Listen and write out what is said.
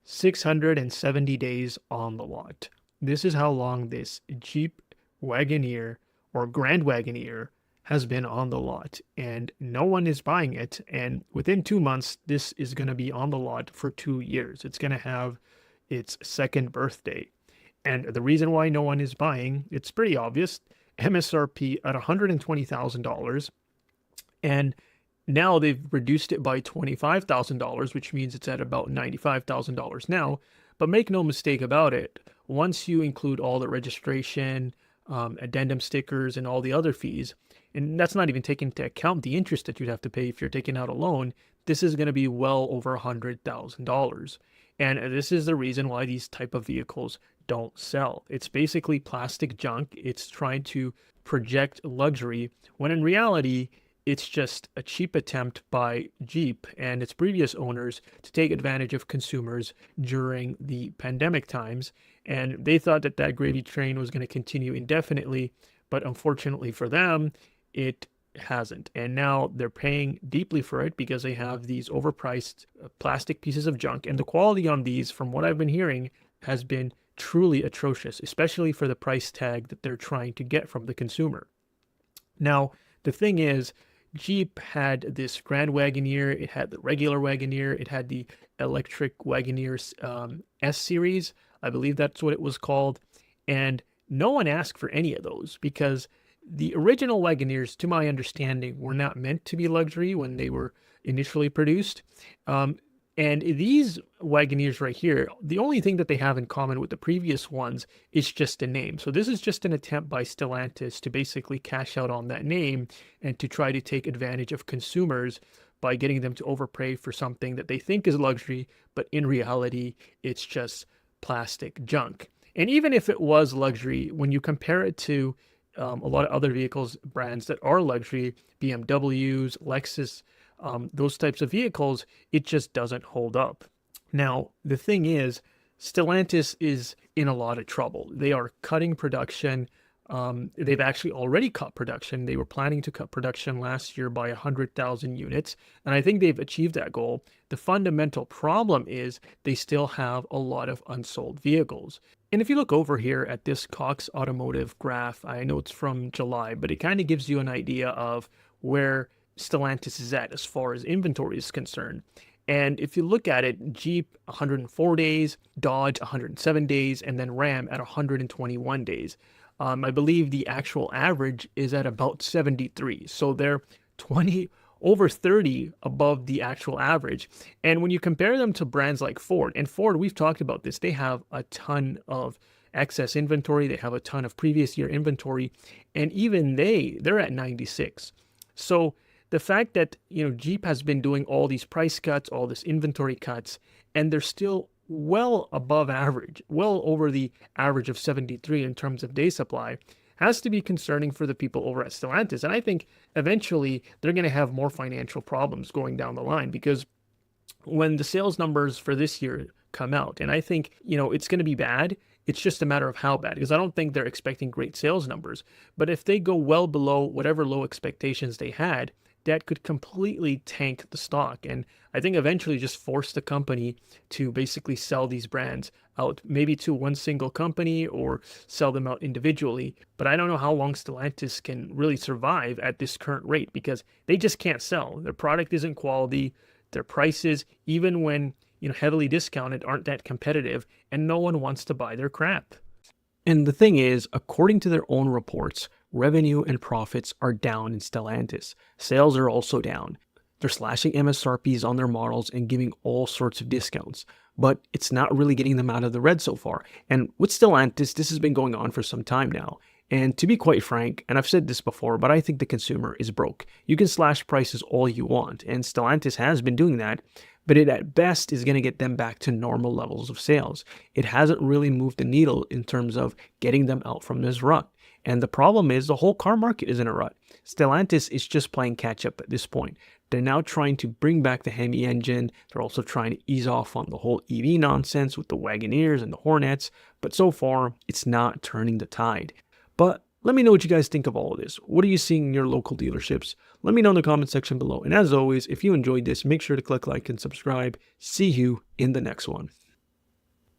670 days on the lot. This is how long this Jeep Wagoneer or Grand Wagoneer has been on the lot, and no one is buying it. And within 2 months, this is going to be on the lot for 2 years. It's going to have its second birthday. And the reason why no one is buying, it's pretty obvious. MSRP at $120,000, and now they've reduced it by $25,000, which means it's at about $95,000 now. But make no mistake about it, once you include all the registration, addendum stickers, and all the other fees, and that's not even taking into account the interest that you'd have to pay if you're taking out a loan, this is going to be well over $100,000. And this is the reason why these type of vehicles don't sell. It's basically plastic junk. It's trying to project luxury when in reality, it's just a cheap attempt by Jeep and its previous owners to take advantage of consumers during the pandemic times. And they thought that that gravy train was going to continue indefinitely, but unfortunately for them, it hasn't. And now they're paying deeply for it because they have these overpriced plastic pieces of junk. And the quality on these, from what I've been hearing, has been truly atrocious, especially for the price tag that they're trying to get from the consumer. Now, the thing is, Jeep had this Grand Wagoneer, it had the regular Wagoneer, it had the electric Wagoneer S series, I believe that's what it was called, and no one asked for any of those because the original Wagoneers, to my understanding, were not meant to be luxury when they were initially produced. And these Wagoneers right here, the only thing that they have in common with the previous ones is just a name. So this is just an attempt by Stellantis to basically cash out on that name and to try to take advantage of consumers by getting them to overpay for something that they think is luxury, but in reality, it's just plastic junk. And even if it was luxury, when you compare it to a lot of other vehicles, brands that are luxury, BMWs, Lexus, those types of vehicles, it just doesn't hold up. Now, the thing is, Stellantis is in a lot of trouble. They are cutting production. They've actually already cut production. They were planning to cut production last year by 100,000 units, and I think they've achieved that goal. The fundamental problem is they still have a lot of unsold vehicles. And if you look over here at this Cox Automotive graph, I know it's from July, but it kind of gives you an idea of where Stellantis is at as far as inventory is concerned. And if you look at it, Jeep 104 days, Dodge 107 days, and then Ram at 121 days. I believe the actual average is at about 73. So they're over 30 above the actual average. And when you compare them to brands like Ford, and Ford, we've talked about this, they have a ton of excess inventory. They have a ton of previous year inventory. And even they're at 96. So the fact that, Jeep has been doing all these price cuts, all this inventory cuts, and they're still well above average, well over the average of 73 in terms of day supply, has to be concerning for the people over at Stellantis. And I think eventually they're going to have more financial problems going down the line because when the sales numbers for this year come out, and I think, it's going to be bad. It's just a matter of how bad, because I don't think they're expecting great sales numbers. But if they go well below whatever low expectations they had, that could completely tank the stock. And I think eventually just force the company to basically sell these brands out, maybe to one single company or sell them out individually. But I don't know how long Stellantis can really survive at this current rate because they just can't sell. Their product isn't quality. Their prices, even when heavily discounted, aren't that competitive, and no one wants to buy their crap. And the thing is, according to their own reports, revenue and profits are down in Stellantis. Sales are also down. They're slashing MSRPs on their models and giving all sorts of discounts, but it's not really getting them out of the red so far. And with Stellantis, this has been going on for some time now. And to be quite frank, and I've said this before, but I think the consumer is broke. You can slash prices all you want, and Stellantis has been doing that, but it at best is going to get them back to normal levels of sales. It hasn't really moved the needle in terms of getting them out from this rut. And the problem is the whole car market is in a rut. Stellantis is just playing catch up at this point. They're now trying to bring back the Hemi engine. They're also trying to ease off on the whole EV nonsense with the Wagoneers and the Hornets. But so far, it's not turning the tide. But let me know what you guys think of all of this. What are you seeing in your local dealerships? Let me know in the comment section below. And as always, if you enjoyed this, make sure to click like and subscribe. See you in the next one.